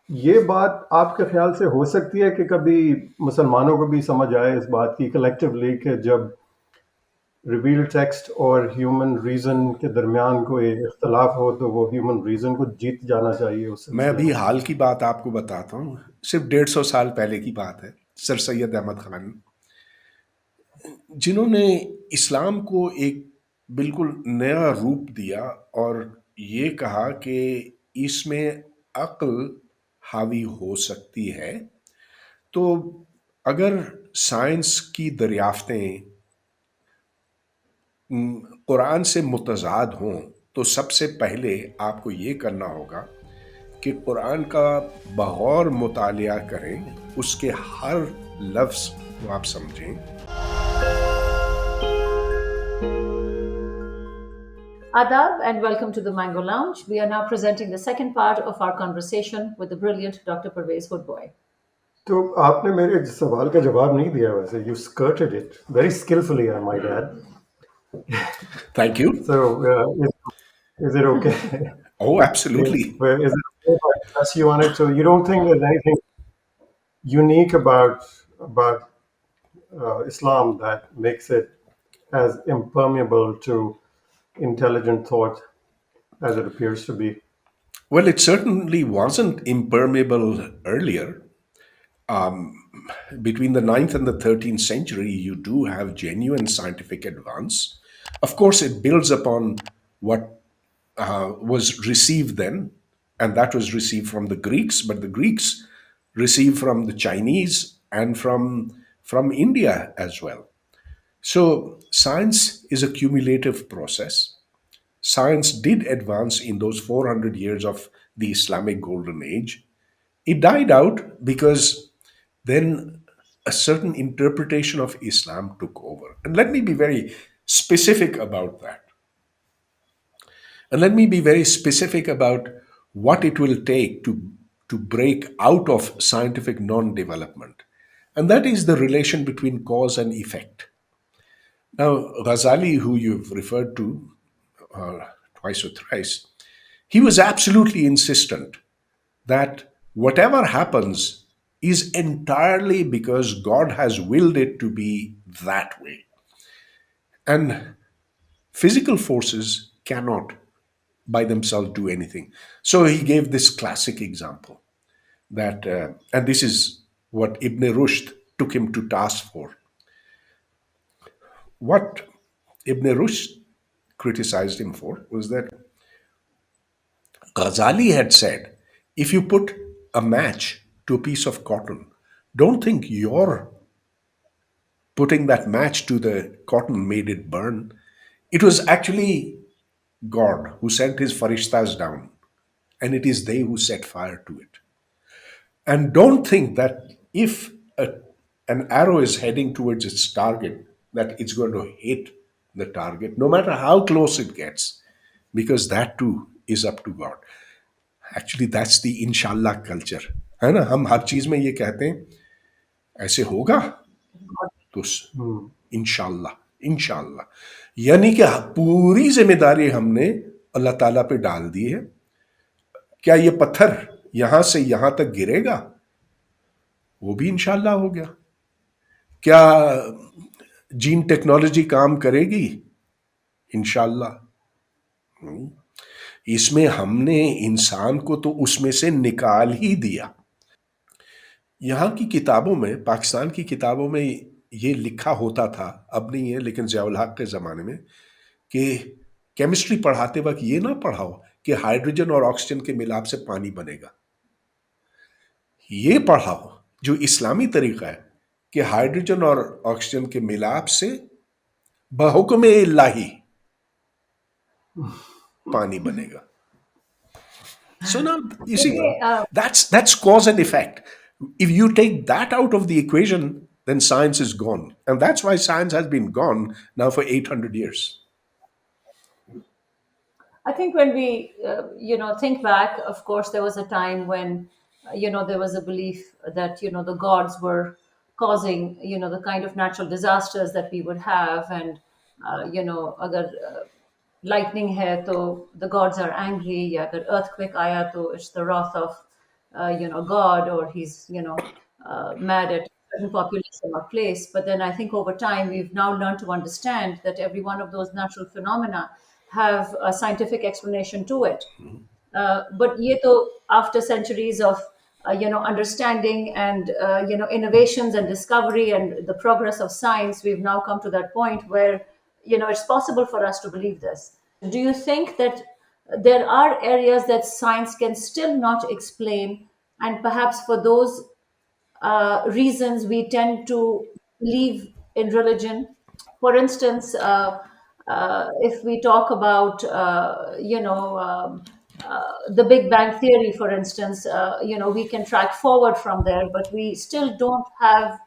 ये बात आपके ख्याल से हो सकती है कि कभी मुसलमानों को भी समझ आए इस बात की कलेक्टिवली कि जब रिवील टेक्स्ट और ह्यूमन रीज़न के दरमियान कोई इख्तलाफ हो तो वो ह्यूमन रीज़न को जीत जाना चाहिए उस मैं सिलसिले अभी में। हाल की बात आपको बताता हूँ, सिर्फ 150 साल पहले की बात है। सर सैयद अहमद खान, जिन्होंने इस्लाम को एक बिल्कुल नया रूप दिया और ये कहा कि इसमें अक्ल हावी हो सकती है। तो अगर साइंस की दरियाफ्तें कुरान से मुतजाद हों, तो सबसे पहले आपको ये करना होगा कि कुरान का बगौर मुतालिया करें, उसके हर लफ्ज़ को आप समझें। Adab and welcome to the Mango Lounge. We are now presenting the second part of our conversation with the brilliant Dr. Pervez Hoodbhoy. तो आपने मेरे सवाल का जवाब नहीं दिया वैसे। You skirted it very skillfully, I might add. Thank you. So, is it okay? Oh, absolutely. Is it okay if I press you on it? So you don't think there's anything unique about Islam that makes it as impermeable to intelligent thought as it appears to be? Well, it certainly wasn't impermeable earlier. Between the 9th and the 13th century, you do have genuine scientific advance. Of course, it builds upon what was received then, and that was received from the Greeks, but the Greeks received from the Chinese and from India as well. So, science is a cumulative process. Science did advance in those 400 years of the Islamic Golden Age. It died out because then a certain interpretation of Islam took over. And let me be very specific about that. And let me be very specific about what it will take to break out of scientific non development. And that is the relation between cause and effect. Now, Ghazali, who you've referred to twice or thrice, he was absolutely insistent that whatever happens is entirely because God has willed it to be that way. And physical forces cannot by themselves do anything. So he gave this classic example that, and this is what Ibn Rushd took him to task for. What Ibn Rushd criticized him for was that Ghazali had said, if you put a match to a piece of cotton, don't think you're putting that match to the cotton made it burn. It was actually God who sent his farishtas down, and it is they who set fire to it. And don't think that if an arrow is heading towards its target, that it's going to hit the target, no matter how close it gets, because that too is up to God. Actually that's the इंशाल्लाह culture, है ना। हम हर चीज में ये कहते हैं ऐसे होगा, तो इंशाल्लाह इंशाल्लाह, यानी कि पूरी जिम्मेदारी हमने अल्लाह ताला पे डाल दी है। क्या ये पत्थर यहां से यहां तक गिरेगा, वो भी इंशाल्लाह हो गया। क्या जीन टेक्नोलॉजी काम करेगी, इंशाल्लाह। इसमें हमने इंसान को तो उसमें से निकाल ही दिया। यहाँ की किताबों में, पाकिस्तान की किताबों में ये लिखा होता था, अब नहीं है, लेकिन ज़ियाउल हक के ज़माने में, कि केमिस्ट्री पढ़ाते वक्त ये ना पढ़ाओ कि हाइड्रोजन और ऑक्सीजन के मिलाप से पानी बनेगा। ये पढ़ाओ जो इस्लामी तरीका है कि हाइड्रोजन और ऑक्सीजन के मिलाप से बहुक्म इलाही पानी बनेगा। So now you see, Okay, that's cause and effect. If you take that out of the equation, then science is gone, and that's why science has been gone now for 800 years. I think when we, think back, of course, there was a time when, there was a belief that, the gods were causing, the kind of natural disasters that we would have. And, agar lightning hai, to the gods are angry. Yeah, agar earthquake aya, to it's the wrath of, God, or he's mad at a certain population or place. But then I think over time we've now learned to understand that every one of those natural phenomena have a scientific explanation to it. But ye to, after centuries of understanding and innovations and discovery and the progress of science, we've now come to that point where it's possible for us to believe this. Do you think that there are areas that science can still not explain, and perhaps for those reasons we tend to believe in religion? For instance, if we talk about the Big Bang theory, for instance, we can track forward from there, but we still don't have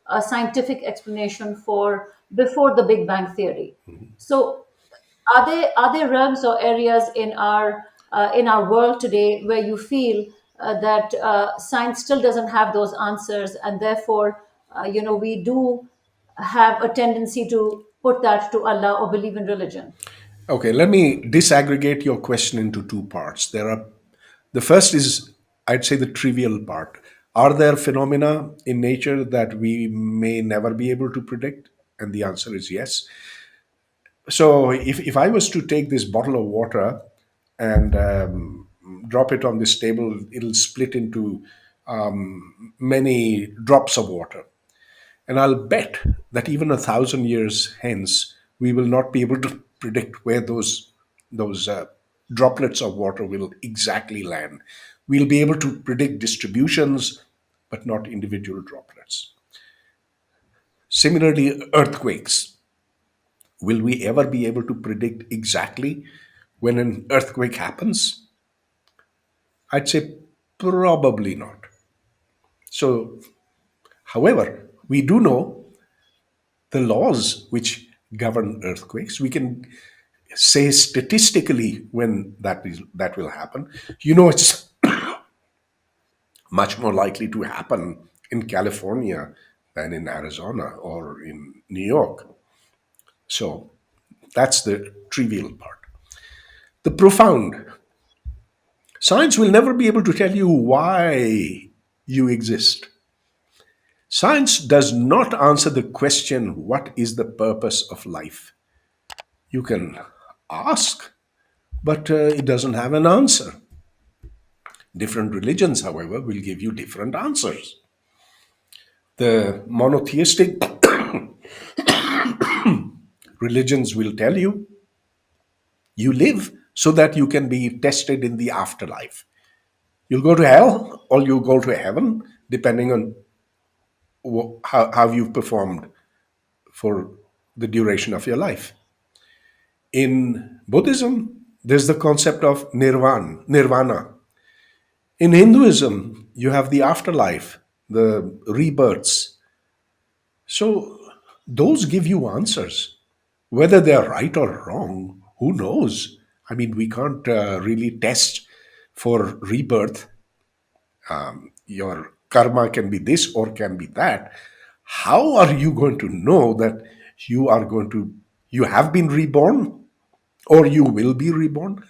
a scientific explanation for before the Big Bang theory. So are there realms or areas in our world today where you feel that science still doesn't have those answers, and therefore we do have a tendency to put that to Allah or believe in religion? Okay, let me disaggregate your question into two parts. The first is, I'd say, the trivial part. Are there phenomena in nature that we may never be able to predict? And the answer is yes. So if I was to take this bottle of water and drop it on this table, it'll split into many drops of water. And I'll bet that even 1,000 years hence, we will not be able to predict where those droplets of water will exactly land. We'll be able to predict distributions, but not individual droplets. Similarly, earthquakes. Will we ever be able to predict exactly when an earthquake happens? I'd say probably not. So, however, we do know the laws which govern earthquakes. We can say statistically when that will happen. It's much more likely to happen in California than in Arizona or in New York. So that's the trivial part. The profound. Science will never be able to tell you why you exist. Science does not answer the question, what is the purpose of life? You can ask, but it doesn't have an answer. Different religions, however, will give you different answers. The monotheistic religions will tell you you live so that you can be tested in the afterlife. You'll go to hell or you'll go to heaven, depending on how you've performed for the duration of your life. In Buddhism, there's the concept of nirvana. In Hinduism, you have the afterlife, the rebirths. So those give you answers. Whether they're right or wrong, who knows? I mean, we can't really test for rebirth. Your karma can be this or can be that. How are you going to know that you have been reborn or you will be reborn?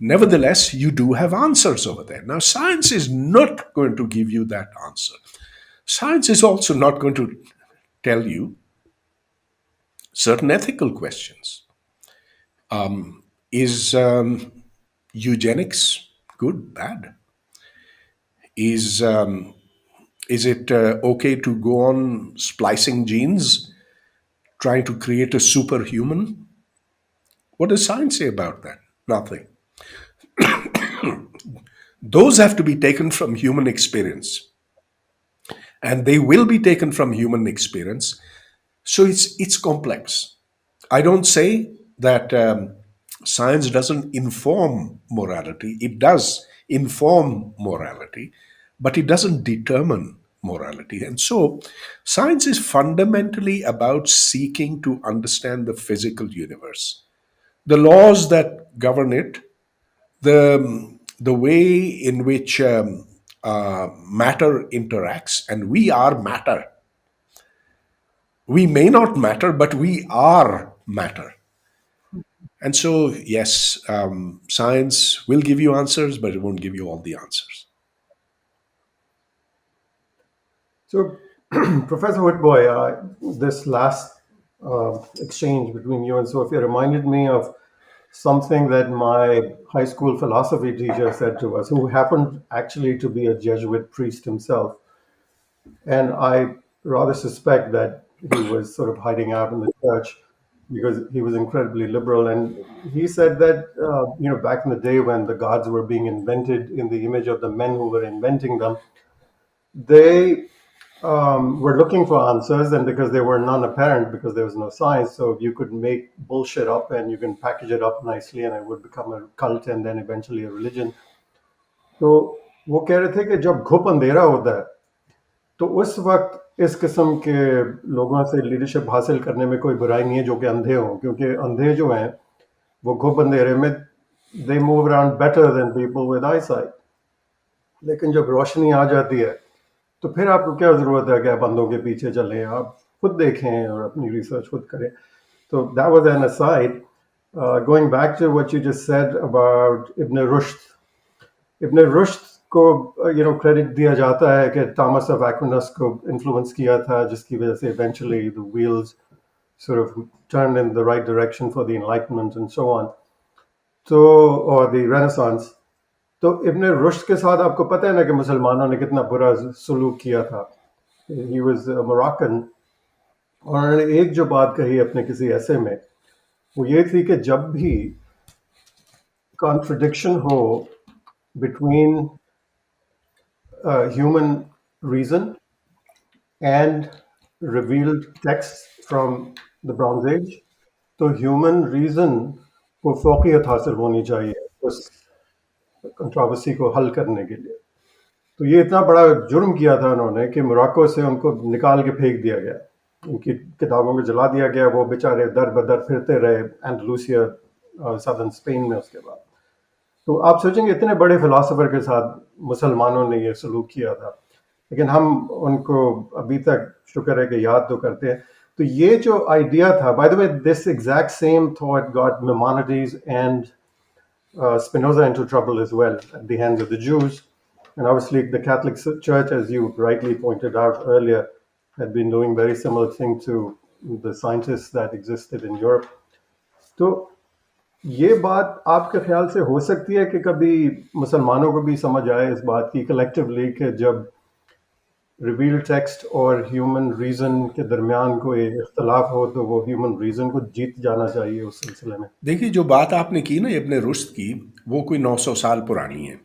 Nevertheless, you do have answers over there. Now, science is not going to give you that answer. Science is also not going to tell you certain ethical questions. Is eugenics good, bad? Is it okay to go on splicing genes, trying to create a superhuman? What does science say about that? Nothing. Those have to be taken from human experience, and they will be taken from human experience. So it's complex. I don't say that science doesn't inform morality. It does inform morality, but it doesn't determine morality. And so science is fundamentally about seeking to understand the physical universe, the laws that govern it, the way in which matter interacts, and we are matter. We may not matter, but we are matter. And so, yes, science will give you answers, but it won't give you all the answers. So, Professor Hoodbhoy, this last exchange between you and Sophia reminded me of something that my high school philosophy teacher said to us, who happened actually to be a Jesuit priest himself. And I rather suspect that he was sort of hiding out in the church because he was incredibly liberal. And he said that, back in the day when the gods were being invented in the image of the men who were inventing them, they were looking for answers, and because they were none apparent, because there was no science, so you could make bullshit up and you can package it up nicely, and it would become a cult and then eventually a religion. तो वो कह रहे थे कि जब घुप अंधेरा होता है तो उस वक्त इस किस्म के लोगों से लीडरशिप हासिल करने में कोई बुराई नहीं है जो कि अंधे हों, क्योंकि अंधे जो हैं वो घुप अंधेरे में they move around better than people with I site. लेकिन जब रोशनी आ जाती है तो फिर आपको क्या ज़रूरत है कि आप अंधों के पीछे चलें, आप खुद देखें और अपनी रिसर्च खुद करें। तो that was an aside. Going back to what you just said about Ibn Rushd को क्रेडिट दिया जाता है कि थॉमस ऑफ एक्विनस को इन्फ्लुएंस किया था, जिसकी वजह से eventually the wheels sort of turned in the right direction for the Enlightenment and so on. तो और the Renaissance। तो इब्न रुश्द के साथ आपको पता है ना कि मुसलमानों ने कितना बुरा सलूक किया था। He was Moroccan. और उन्होंने एक जो बात कही अपने किसी ऐसे में, वो ये थी कि जब भी कॉन्ट्रडिक्शन हो between human reason and revealed text from the bronze age, तो ह्यूमन रीजन को फोकियत हासिल होनी चाहिए उस कंट्रोवर्सी को हल करने के लिए। तो ये इतना बड़ा जुर्म किया था उन्होंने कि मोरक्को से उनको निकाल के फेंक दिया गया, उनकी किताबों को जला दिया गया, वो बेचारे दर बदर फिरते रहे एंडलूसिया सदर्न स्पेन में उसके बाद। तो आप सोचेंगे इतने बड़े फिलासफर के साथ मुसलमानों ने ये सलूक किया था, लेकिन हम उनको अभी तक शुक्र है कि याद तो करते हैं। तो ये जो आइडिया था, by the way this exact same thought got Maimonides and Spinoza into trouble as well at the hands of the Jews. And obviously, the Catholic Church, as you rightly pointed out earlier, had been doing very similar thing to the scientists that existed in Europe. तो ये बात आपके ख्याल से हो सकती है कि कभी मुसलमानों को भी समझ आए इस बात की कलेक्टिवली कि जब रिवील टेक्स्ट और ह्यूमन रीजन के दरमियान कोई इख्तलाफ हो तो वो ह्यूमन रीजन को जीत जाना चाहिए उस सिलसिले में। देखिए, जो बात आपने की ना इब्ने रुश्द की, वो कोई 900 साल पुरानी है।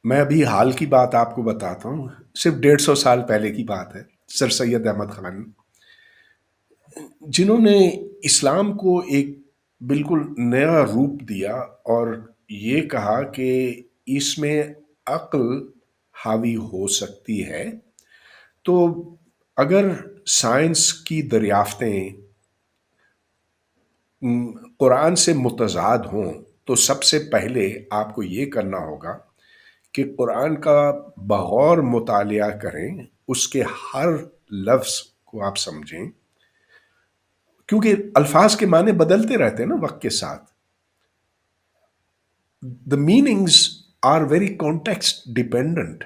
मैं अभी हाल की बात आपको बताता हूँ, सिर्फ 150 साल पहले की बात है। सर सैयद अहमद खान, जिन्होंने इस्लाम को एक बिल्कुल नया रूप दिया और ये कहा कि इसमें अक्ल हावी हो सकती है। तो अगर साइंस की दरियाफ्तें कुरान से मुतजाद हों तो सबसे पहले आपको ये करना होगा कि कुरान का बगौर मुतालिया करें, उसके हर लफ्ज़ को आप समझें, क्योंकि अल्फाज के माने बदलते रहते हैं ना वक्त के साथ। The meanings are very context dependent,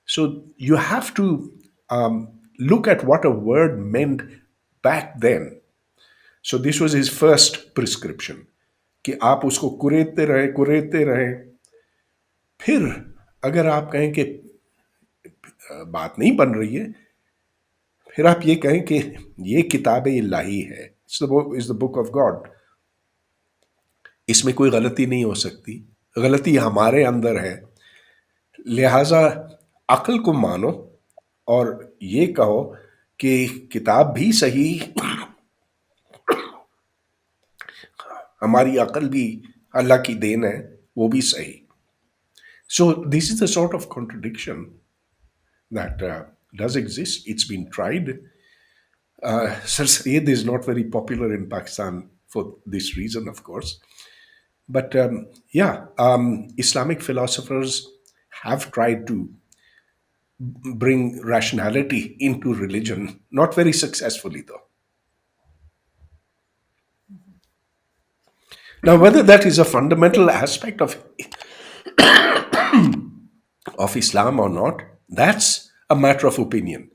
so you have to look at what a word meant back then. So this was his first prescription कि आप उसको कुरेदते रहें। फिर अगर आप कहें कि बात नहीं बन रही है, फिर आप ये कहें कि ये किताब इलाही है, is the book of God, इसमें कोई गलती नहीं हो सकती, गलती हमारे अंदर है। लिहाजा अक्ल को मानो और ये कहो कि किताब भी सही, हमारी अक्ल भी अल्लाह की देन है, वो भी सही। So this is the sort of contradiction that does exist. It's been tried. Sir Syed is not very popular in Pakistan for this reason, of course. But Islamic philosophers have tried to bring rationality into religion, not very successfully, though. Now, whether that is a fundamental aspect of Islam or not, that's a matter of opinion.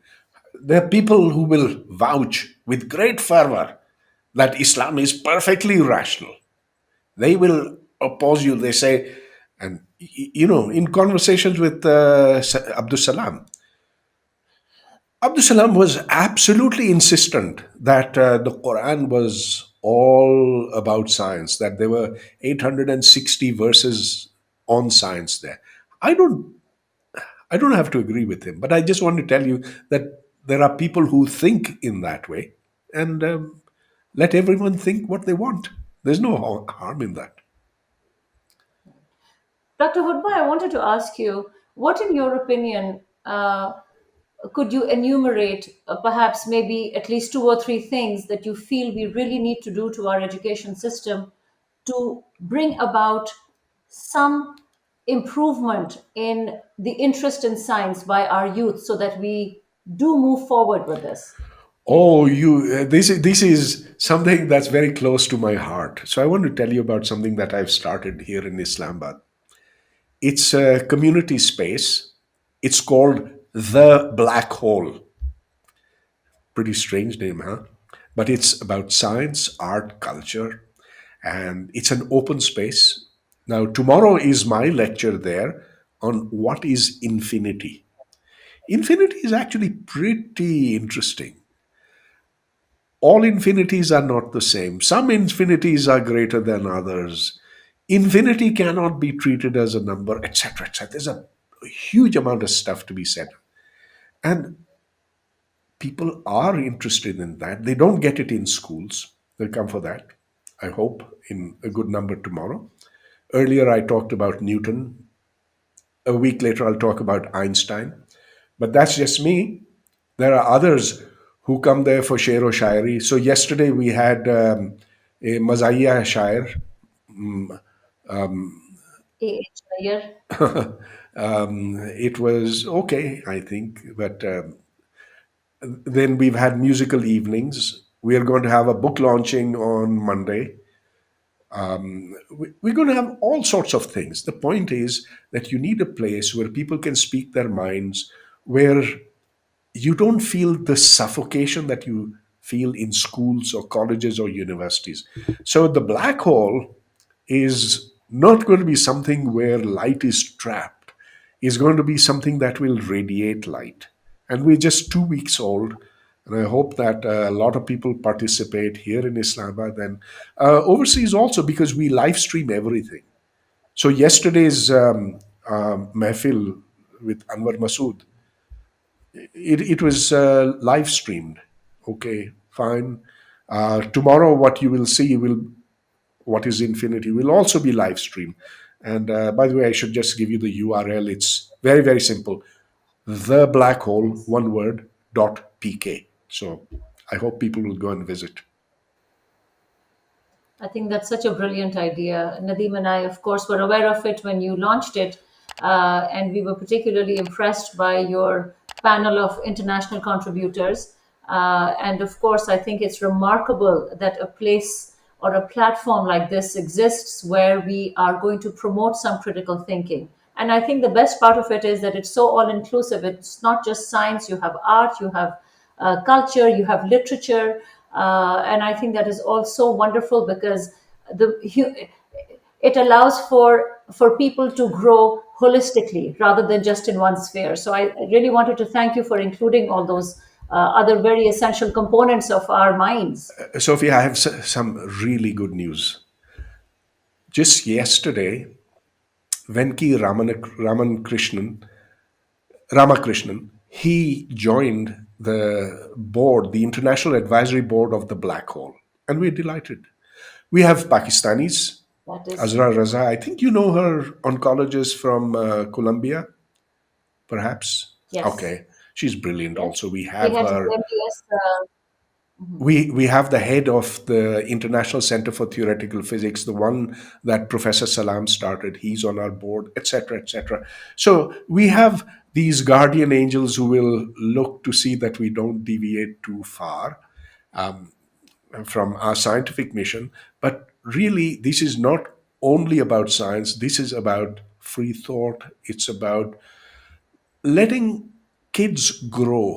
There are people who will vouch with great fervor that Islam is perfectly rational. They will oppose you. They say, and in conversations with Abdul Salam, Abdul Salam was absolutely insistent that the Quran was all about science, that there were 860 verses on science there. I don't I don't have to agree with him, but I just want to tell you that there are people who think in that way, and let everyone think what they want. There's no harm in that. Dr. Hoodbhoy, I wanted to ask you, what, in your opinion, could you enumerate perhaps maybe at least two or three things that you feel we really need to do to our education system to bring about some improvement in the interest in science by our youth so that we do move forward with this? Oh, you! This is something that's very close to my heart. So I want to tell you about something that I've started here in Islamabad. It's a community space. It's called the Black Hole. Pretty strange name, huh? But it's about science, art, culture, and it's an open space. Now, tomorrow is my lecture there on what is infinity. Infinity is actually pretty interesting. All infinities are not the same. Some infinities are greater than others. Infinity cannot be treated as a number, etc., etc. There's a huge amount of stuff to be said. And people are interested in that. They don't get it in schools. They'll come for that, I hope, in a good number tomorrow. Earlier, I talked about Newton. A week later, I'll talk about Einstein. But that's just me. There are others who come there for Sher o Shairi. So, yesterday we had a Mazaiya Shair. A.H. Iyer. It was okay, I think. But then we've had musical evenings. We are going to have a book launching on Monday. We're going to have all sorts of things. The point is that you need a place where people can speak their minds, where you don't feel the suffocation that you feel in schools or colleges or universities. So the black hole is not going to be something where light is trapped. It's going to be something that will radiate light. And we're just 2 weeks old. And I hope that a lot of people participate here in Islamabad and overseas also, because we live stream everything. So yesterday's mehfil with Anwar Masood, it was live streamed. Okay, fine. Tomorrow, what you will see will what is infinity will also be live streamed. And by the way, I should just give you the URL. It's very very simple. The black hole, one word, .pk. So I hope people will go and visit. I think that's such a brilliant idea. Nadeem and I, of course, were aware of it when you launched it, and we were particularly impressed by your panel of international contributors. And of course, I think it's remarkable that a place or a platform like this exists where we are going to promote some critical thinking. And I think the best part of it is that it's so all inclusive. It's not just science, you have art, you have culture, you have literature. And I think that is also wonderful because the it allows for people to grow holistically rather than just in one sphere. So I really wanted to thank you for including all those other very essential components of our minds. Sophia, I have some really good news. Just yesterday, Venki Ramakrishnan, he joined the board, the international advisory board of the Black Hole, and we're delighted. We have Pakistanis, That is, Azra Raza. I think you know her, oncologist from Colombia, perhaps. yes, Okay, she's brilliant. yes. Also, we We have had her. MBS. We have the head of the International Center for Theoretical Physics, the one that Professor Salam started. He's on our board, etc., etc. So we have these guardian angels who will look to see that we don't deviate too far from our scientific mission. But really, this is not only about science. This is about free thought. It's about letting kids grow,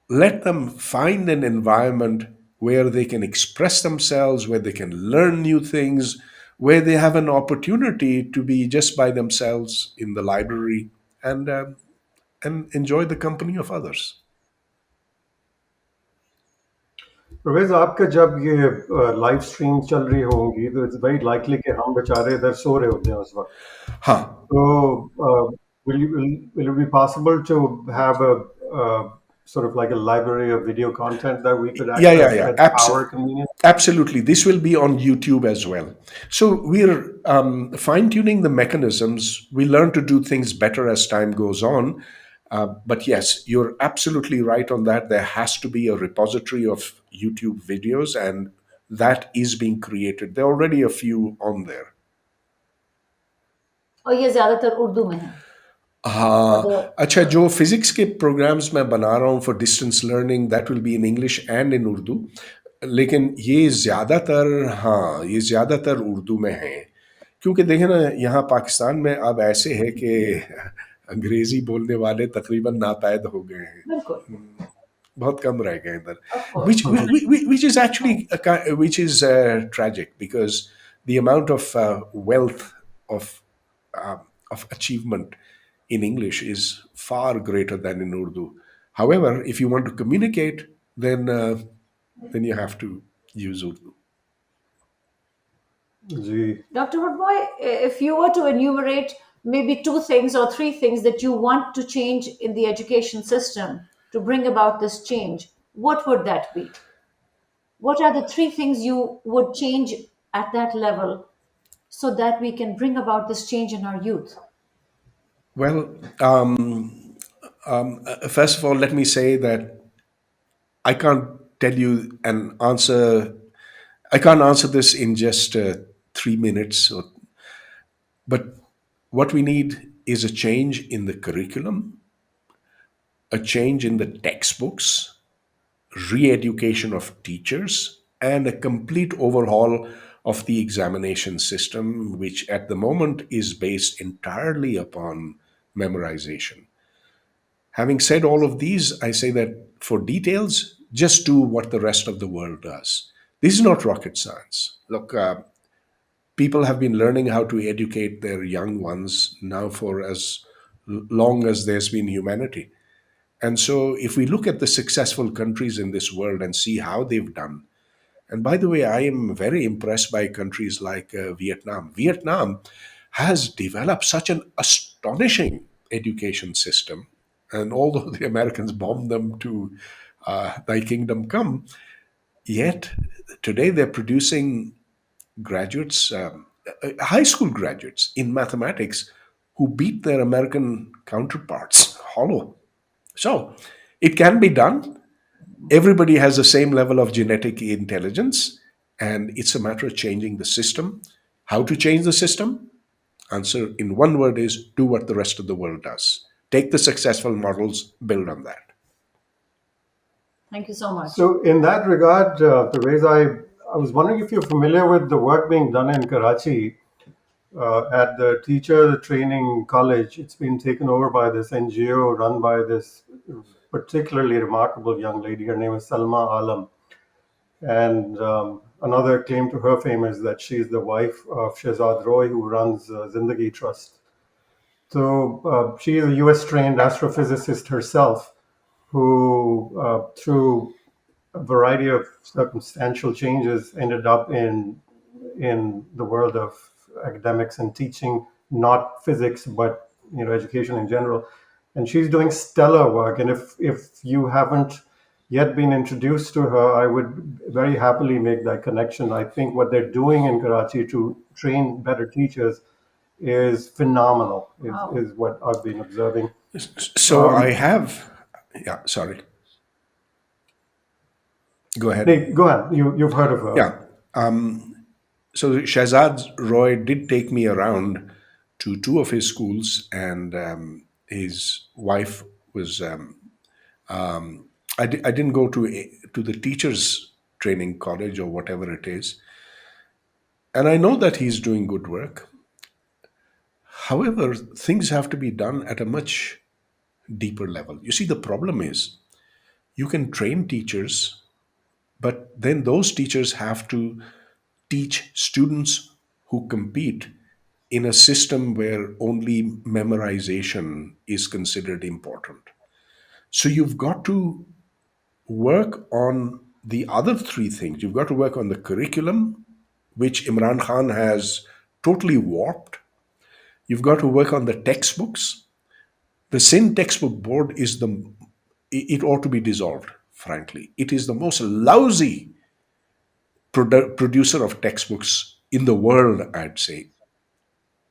let them find an environment where they can express themselves, where they can learn new things, where they have an opportunity to be just by themselves in the library and enjoy the company of others. Parvez आपका जब ये live stream चल रही होंगी तो it's very likely कि हम बेचारे इधर सो रहे होते हैं उस वक्त हाँ. तो will it be possible to have a sort of like a library of video content that we could Yeah, yeah, access yeah. at our convenience? Absolutely. This will be on YouTube as well. So we're fine tuning the mechanisms. We learn to do things better as time goes on. But yes, you're absolutely right on that. There has to be a repository of YouTube videos, and that is being created. There are already a few on there. और ये ज्यादातर उर्दू में है और हाँ. the अच्छा, जो physics के प्रोग्राम्स मैं बना रहा हूँ for distance learning, that will be in English and in Urdu. लेकिन ये ज़्यादातर उर्दू में है, क्योंकि देखें ना, यहाँ पाकिस्तान में अब ऐसे है कि अंग्रेज़ी बोलने वाले तकरीबन नापैद हो गए हैं. बिल्कुल बहुत कम रह गए इधर, of course which is actually which is tragic, because the amount of wealth of uh, of achievement in English is far greater than in Urdu. However, if you want to communicate, then you have to use Urdu. जी Dr. Hoodbhoy, if you were to enumerate maybe two things or three things that you want to change in the education system to bring about this change, what would that be? What are the three things you would change at that level so that we can bring about this change in our youth? Well, first of all, let me say that I can't tell you an answer. I can't answer this in just 3 minutes. But what we need is a change in the curriculum, a change in the textbooks, re-education of teachers, and a complete overhaul of the examination system, which at the moment is based entirely upon memorization. Having said all of these, I say that for details, just do what the rest of the world does. This is not rocket science. Look, people have been learning how to educate their young ones now for as long as there's been humanity. And so, if we look at the successful countries in this world and see how they've done, and by the way, I am very impressed by countries like Vietnam. Vietnam has developed such an astonishing education system. And although the Americans bombed them to thy kingdom come, yet today they're producing graduates, high school graduates in mathematics who beat their American counterparts hollow. So it can be done. Everybody has the same level of genetic intelligence, and it's a matter of changing the system. How to change the system? Answer in one word is do what the rest of the world does. Take the successful models, build on that. Thank you so much. So in that regard, Pervez, I was wondering if you're familiar with the work being done in Karachi at the teacher training college. It's been taken over by this NGO run by this particularly remarkable young lady. Her name is Salma Alam. And another claim to her fame is that she's the wife of Shehzad Roy, who runs Zindagi Trust. So she is a US trained astrophysicist herself, who, through a variety of circumstantial changes, ended up in the world of academics and teaching, not physics, but education in general. And she's doing stellar work. And if you haven't yet been introduced to her, I would very happily make that connection. I think what they're doing in Karachi to train better teachers is phenomenal, Wow. is what I've been observing. So I have, yeah, sorry. Go ahead. Hey, go ahead. You've heard of her. Yeah. So Shahzad Roy did take me around to two of his schools, and his wife was. I didn't go to the teachers training college or whatever it is, and I know that he's doing good work. However, things have to be done at a much deeper level. You see, the problem is you can train teachers, but then those teachers have to teach students who compete in a system where only memorization is considered important. So you've got to work on the other three things. You've got to work on the curriculum, which Imran Khan has totally warped. You've got to work on the textbooks. The Sin textbook board is it ought to be dissolved, frankly. It is the most lousy producer of textbooks in the world, I'd say.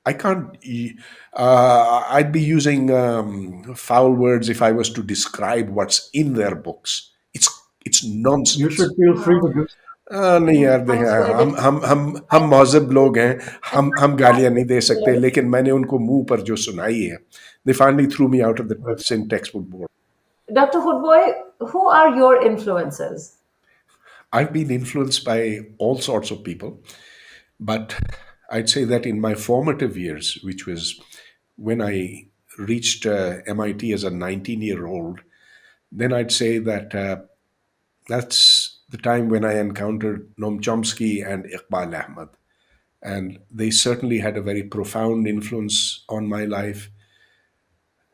I can't. I'd be using foul words if I was to describe what's in their books. It's You should nonsense. feel free to do so. नहीं यार देखें, I swear that हम मौजब लोग हैं. हम गालियां नहीं दे सकते, लेकिन मैंने उनको मुंह पर जो सुनाई है, they finally threw me out of the But sin textbook board. Dr. Hoodboy, who are your influences? I've been influenced by all sorts of people, but I'd say that in my formative years, which was when I reached MIT as a 19-year-old, then I'd say that that's the time when I encountered Noam Chomsky and Iqbal Ahmed. And they certainly had a very profound influence on my life.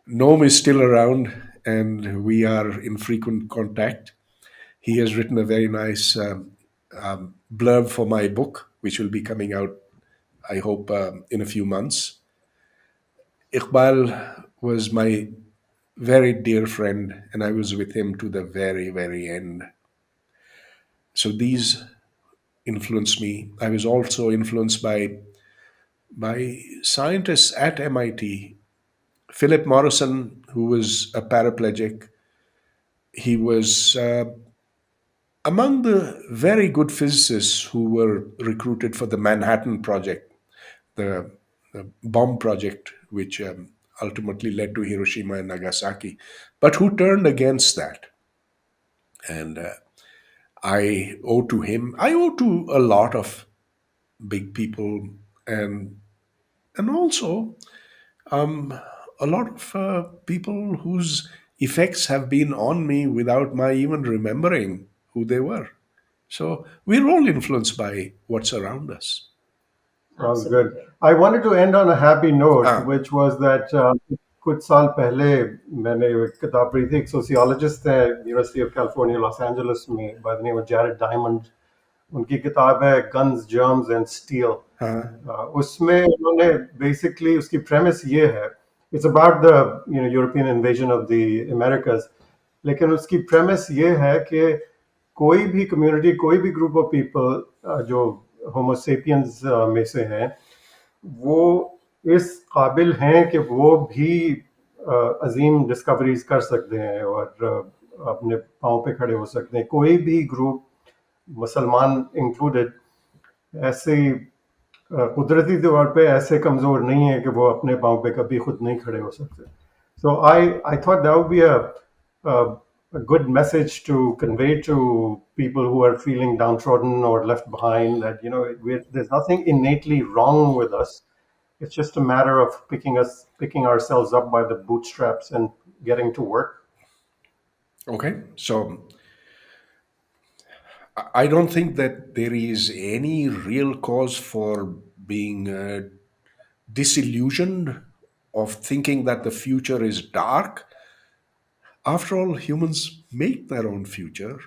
Noam is still around, and we are in frequent contact. He has written a very nice blurb for my book, which will be coming out, I hope, in a few months. Iqbal was my very dear friend, and I was with him to the very, very end. So these influenced me. I was also influenced by scientists at MIT. Philip Morrison, who was a paraplegic, he was among the very good physicists who were recruited for the Manhattan Project, the, the bomb project, which ultimately led to Hiroshima and Nagasaki, but who turned against that. And I owe to him, I owe to a lot of big people, and and also a lot of people whose effects have been on me without my even remembering who they were. So we're all influenced by what's around us. sounds good. Absolutely. I wanted to end on a happy note, Ah, which was that कुछ साल पहले मैंने एक किताब पढ़ी थी. एक sociologist है university of California Los Angeles में by the name of Jared Diamond. उनकी किताब है Guns Germs and Steel. ah, उसमें उन्होंने बेसिकली उसकी प्रेमिस ये है. It's about the European invasion of the Americas. लेकिन उसकी प्रेमिस ये है कि कोई भी कम्युनिटी, कोई भी ग्रुप ऑफ पीपल जो होमोसेपियंस में से हैं, वो इस काबिल हैं कि वो भी अजीम डिस्कवरीज कर सकते हैं और अपने पाँव पे खड़े हो सकते हैं. कोई भी ग्रुप, मुसलमान इंक्लूडेड, ऐसे कुदरती तौर पे ऐसे कमज़ोर नहीं है कि वो अपने पाँव पे कभी खुद नहीं खड़े हो सकते. So I thought that would be a good message to convey to people who are feeling downtrodden or left behind, that there's nothing innately wrong with us. It's just a matter of picking ourselves up by the bootstraps and getting to work. okay. So I don't think that there is any real cause for being disillusioned of thinking that the future is dark. After all, humans make their own future.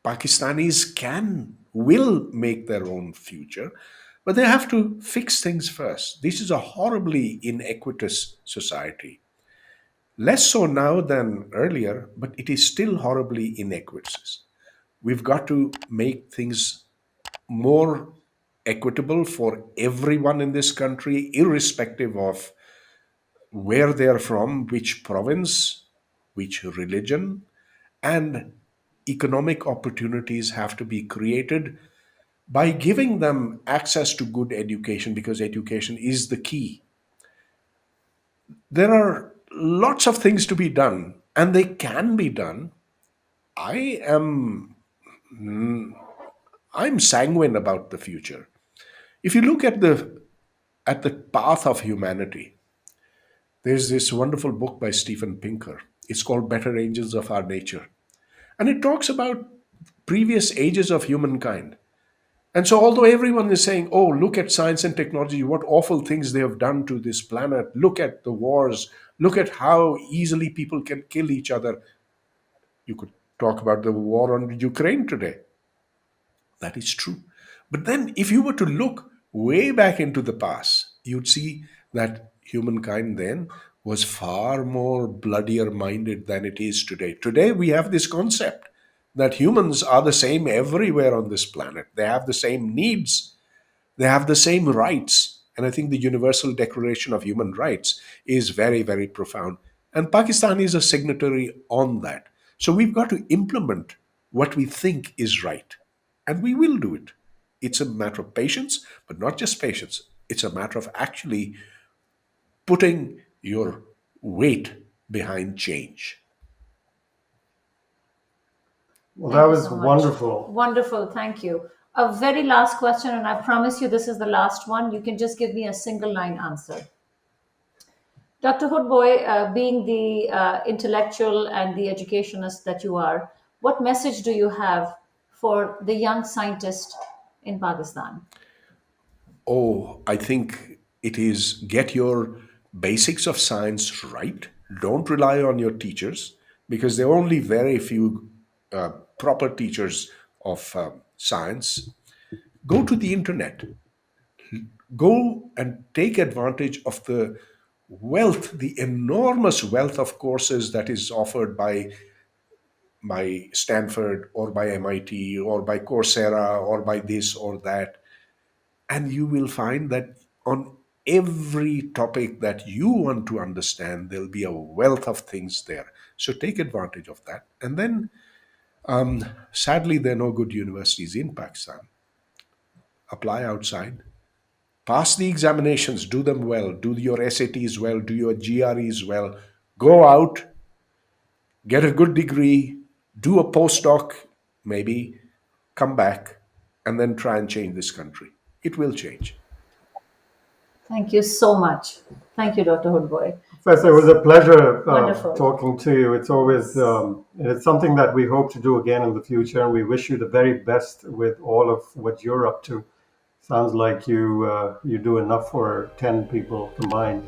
Pakistanis will make their own future, but they have to fix things first. This is a horribly inequitous society. Less so now than earlier, but it is still horribly inequitous. We've got to make things more equitable for everyone in this country, irrespective of where they are from, which province, which religion, and economic opportunities have to be created by giving them access to good education, because education is the key. There are lots of things to be done, and they can be done. I am I'm sanguine about the future. If you look at the path of humanity, there's this wonderful book by Steven Pinker. It's called Better Angels of Our Nature. And it talks about previous ages of humankind. And so, although everyone is saying, oh, look at science and technology, what awful things they have done to this planet, look at the wars, look at how easily people can kill each other. You could talk about the war on Ukraine today. That is true. But then, if you were to look way back into the past, you'd see that humankind then was far more bloodier minded than it is today. Today, we have this concept that humans are the same everywhere on this planet. They have the same needs, they have the same rights. And I think the Universal Declaration of Human Rights is very, very profound. And Pakistan is a signatory on that. So we've got to implement what we think is right. And we will do it. It's a matter of patience, but not just patience. It's a matter of actually putting your weight behind change. Well, Thank that you was so much. wonderful. Wonderful. Thank you. A very last question, and I promise you this is the last one. You can just give me a single line answer. Dr. Hoodbhoy, being the intellectual and the educationist that you are, what message do you have for the young scientist in Pakistan? Oh, I think it is get your basics of science right. Don't rely on your teachers because there are only very few proper teachers of science. Go to the internet. Go and take advantage of the wealth, the enormous wealth of courses that is offered by Stanford or by MIT or by Coursera or by this or that. And you will find that on every topic that you want to understand, there'll be a wealth of things there. So take advantage of that. And then, sadly, there are no good universities in Pakistan. Apply outside. Pass the examinations, do them well, do your SATs well, do your GREs well. Go out, get a good degree, do a postdoc, maybe, come back, and then try and change this country. It will change. Thank you so much. Thank you, Dr. Hoodbhoy. Professor, it was a pleasure Wonderful. talking to you. It's always it's something that we hope to do again in the future, and we wish you the very best with all of what you're up to. Sounds like you do enough for 10 people combined.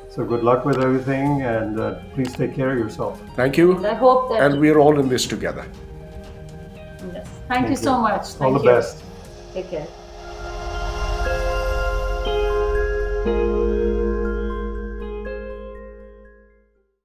So good luck with everything, and please take care of yourself. Thank you. And I hope that. And we're all in this together. Yes. Thank you so much. All Thank the you. best. Take care.